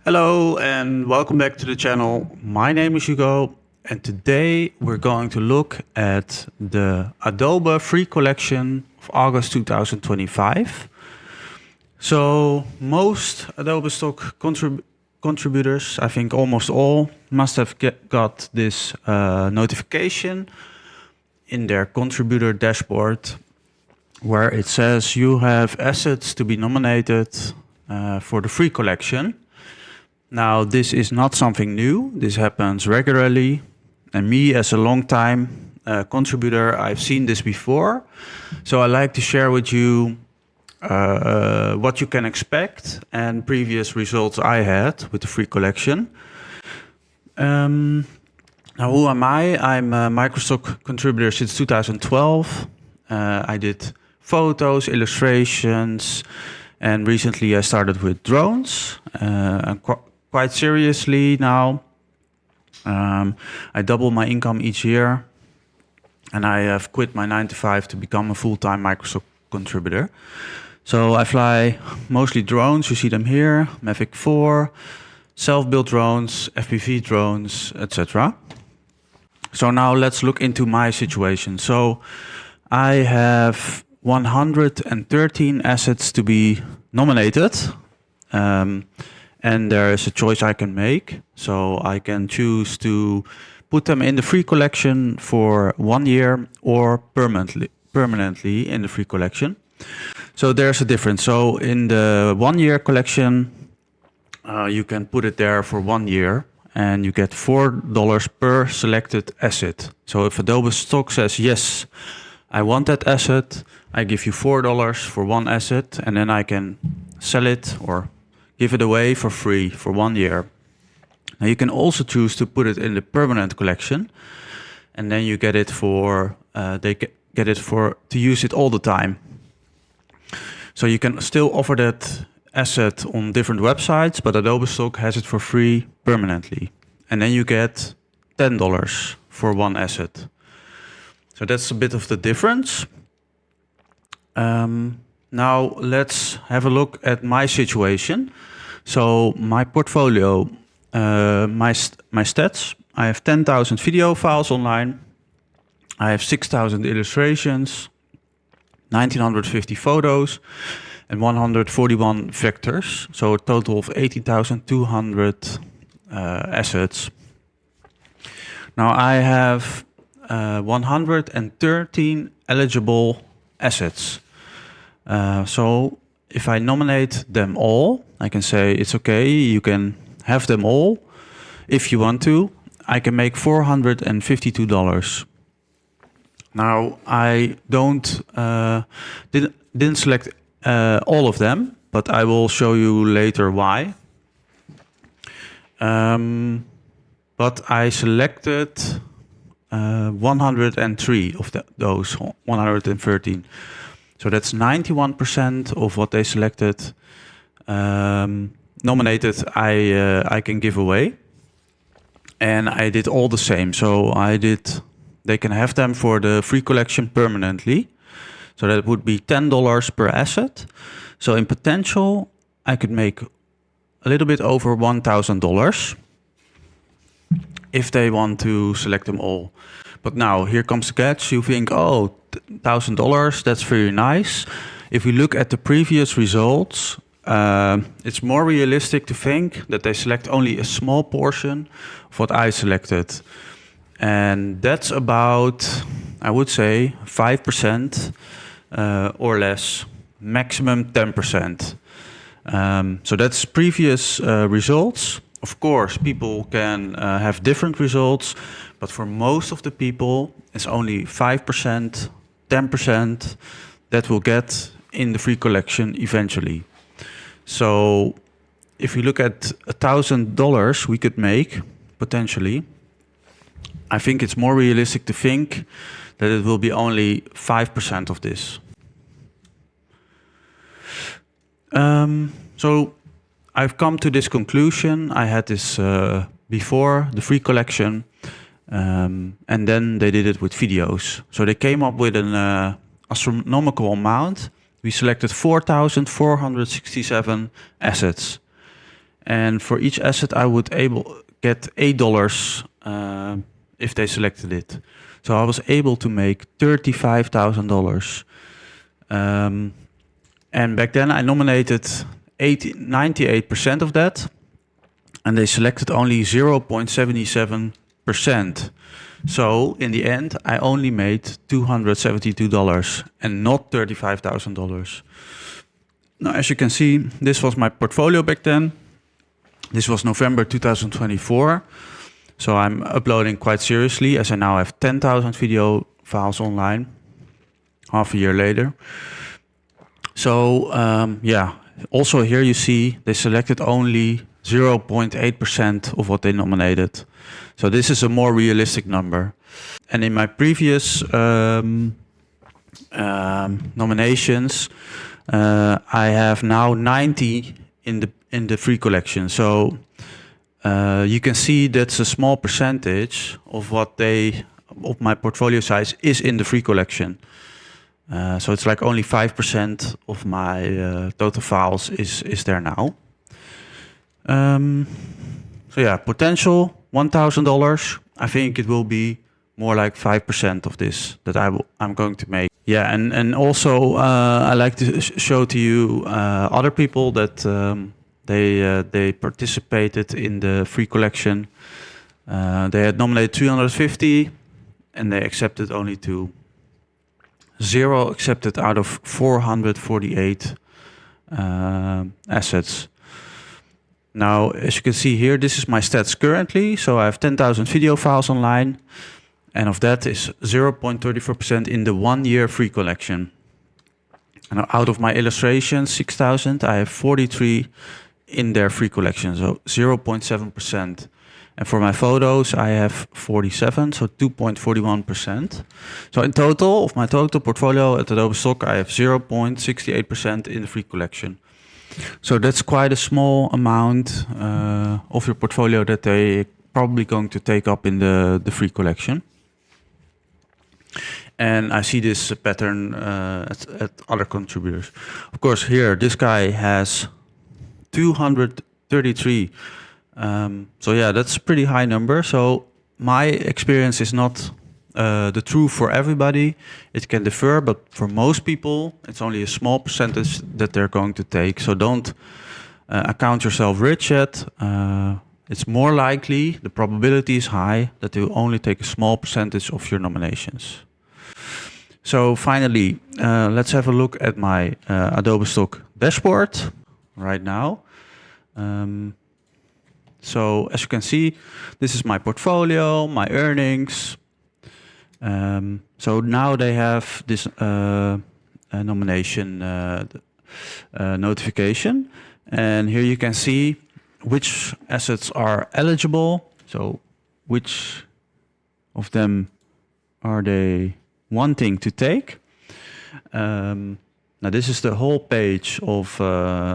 Hello and welcome back to the channel. My name is Hugo and today we're going to look at the Adobe Free Collection of August 2025. So most Adobe Stock contributors, I think almost all, must have got this notification in their contributor dashboard where it says you have assets to be nominated for the free collection. Now, this is not something new. This happens regularly. And me, as a long-time contributor, I've seen this before. So I like to share with you what you can expect and previous results I had with the free collection. Now, who am I? I'm a Microstock contributor since 2012. I did photos, illustrations, and recently I started with drones. Quite seriously now. I double my income each year, and I have quit my 9 to 5 to become a full-time Microstock contributor. So I fly mostly drones. You see them here: Mavic 4, self-built drones, FPV drones, etc. So now let's look into my situation. So I have 113 assets to be nominated. And there is a choice I can make. So I can choose to put them in the free collection for 1 year or permanently in the free collection. So there's a difference. So in the 1 year collection, you can put it there for 1 year and you get $4 per selected asset. So if Adobe Stock says, yes, I want that asset, I give you $4 for one asset, and then I can sell it or give it away for free for 1 year. Now you can also choose to put it in the permanent collection, and then you get it for get it for to use it all the time. So you can still offer that asset on different websites, but Adobe Stock has it for free permanently, and then you get $10 for one asset. So that's a bit of the difference. Now let's have a look at my situation. So my portfolio, my stats, I have 10,000 video files online. I have 6,000 illustrations, 1,950 photos, and 141 vectors. So a total of 18,200 assets. Now I have 113 eligible assets. So if I nominate them all, I can say it's okay, you can have them all. If you want to, I can make $452. Now I didn't select all of them, but I will show you later why. But I selected 103 of those 113. So that's 91% of what they selected, nominated, I can give away. And I did all the same. So they can have them for the free collection permanently. So that would be $10 per asset. So in potential, I could make a little bit over $1,000 if they want to select them all. But now here comes the catch. You think, oh, $1,000, that's very nice. If we look at the previous results, it's more realistic to think that they select only a small portion of what I selected. And that's about, I would say, 5% or less, maximum 10%. So that's previous results. Of course, people can have different results, but for most of the people, it's only 5%, 10% that will get in the free collection eventually. So if we look at $1,000 we could make, potentially, I think it's more realistic to think that it will be only 5% of this. So I've come to this conclusion. I had this before the free collection, and then they did it with videos. So they came up with an astronomical amount. We selected 4,467 assets. And for each asset, I would get $8 if they selected it. So I was able to make $35,000. And back then I nominated 98% of that, and they selected only 0.77%. So in the end, I only made $272 and not $35,000. Now, as you can see, this was my portfolio back then. This was November 2024. So I'm uploading quite seriously, as I now have 10,000 video files online, half a year later. So yeah, also here you see they selected only 0.8% of what they nominated. So this is a more realistic number. And in my previous nominations, I have now 90 in the free collection. So you can see that's a small percentage of of my portfolio size is in the free collection. So it's like only 5% of my total files is there now. So yeah, potential $1,000. I think it will be more like 5% of this that I'm going to make. Yeah, and also I like to show to you other people that they participated in the free collection. They had nominated 350, and they accepted only 2. 0 accepted out of 448 assets. Now, as you can see here, this is my stats currently. So I have 10,000 video files online, and of that is 0.34% in the 1 year free collection. And out of my illustrations, 6,000, I have 43 in their free collection, so 0.7%. And for my photos, I have 47, so 2.41%. So in total, of my total portfolio at Adobe Stock, I have 0.68% in the free collection. So that's quite a small amount of your portfolio that they probably going to take up in the free collection. And I see this pattern at other contributors. Of course, here, this guy has 233. So yeah, that's a pretty high number. So my experience is not the truth for everybody. It can differ, but for most people, it's only a small percentage that they're going to take. So don't account yourself rich yet. It's more likely, the probability is high, that they will only take a small percentage of your nominations. So finally, let's have a look at my Adobe Stock dashboard right now. So as you can see, this is my portfolio, my earnings. So now they have this nomination notification. And here you can see which assets are eligible. So which of them are they wanting to take. Now this is the whole page of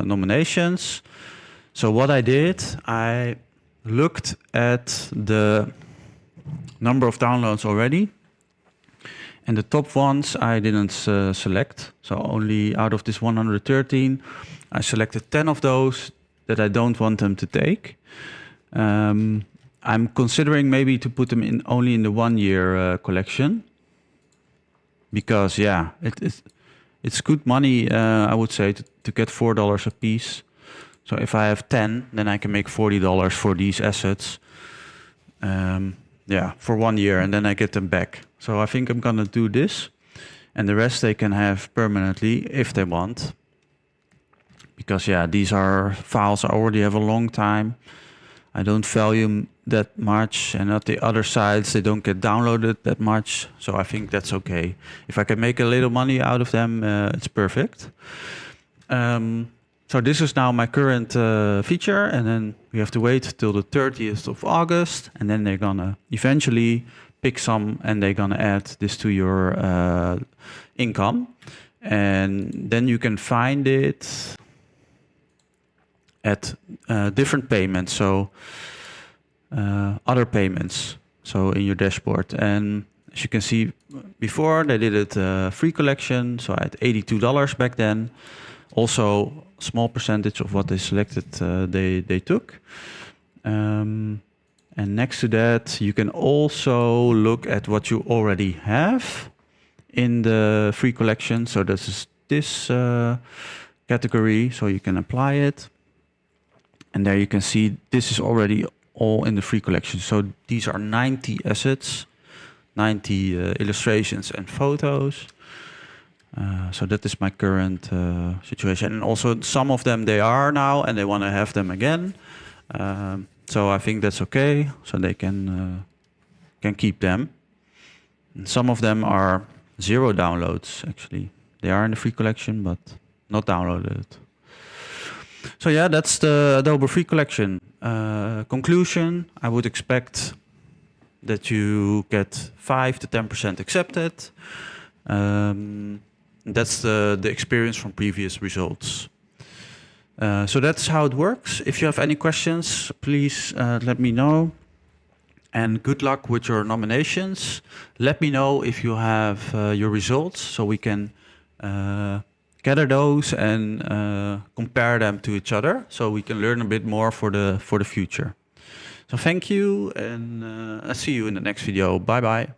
nominations. So what I did, I looked at the number of downloads already. And the top ones I didn't select. So only out of this 113, I selected 10 of those that I don't want them to take. I'm considering maybe to put them in only in the 1 year collection. Because yeah, it's good money, I would say, to get $4 a piece. So if I have 10, then I can make $40 for these assets. Yeah, for 1 year, and then I get them back. So I think I'm gonna do this, and the rest they can have permanently if they want. Because yeah, these are files I already have a long time. I don't value them that much, and at the other sides they don't get downloaded that much. So I think that's okay. If I can make a little money out of them, it's perfect. So this is now my current feature, and then we have to wait till the 30th of August, and then they're gonna eventually pick some, and they're gonna add this to your income, and then you can find it at different payments, so other payments, so in your dashboard. And as you can see, before they did it free collection, so I had $82 back then. Also, small percentage of what they selected, they took. And next to that, you can also look at what you already have in the free collection. So this is this category, so you can apply it. And there you can see this is already all in the free collection. So these are 90 assets, 90 illustrations and photos. So that is my current situation. And also some of them they are now and they want to have them again. So I think that's okay. So they can keep them. And some of them are 0 downloads actually. They are in the free collection but not downloaded. So yeah, that's the Adobe Free Collection. Conclusion, I would expect that you get 5 to 10% accepted. That's the experience from previous results. So that's how it works. If you have any questions, please let me know. And good luck with your nominations. Let me know if you have your results so we can gather those and compare them to each other so we can learn a bit more for the future. So thank you and I'll see you in the next video. Bye bye.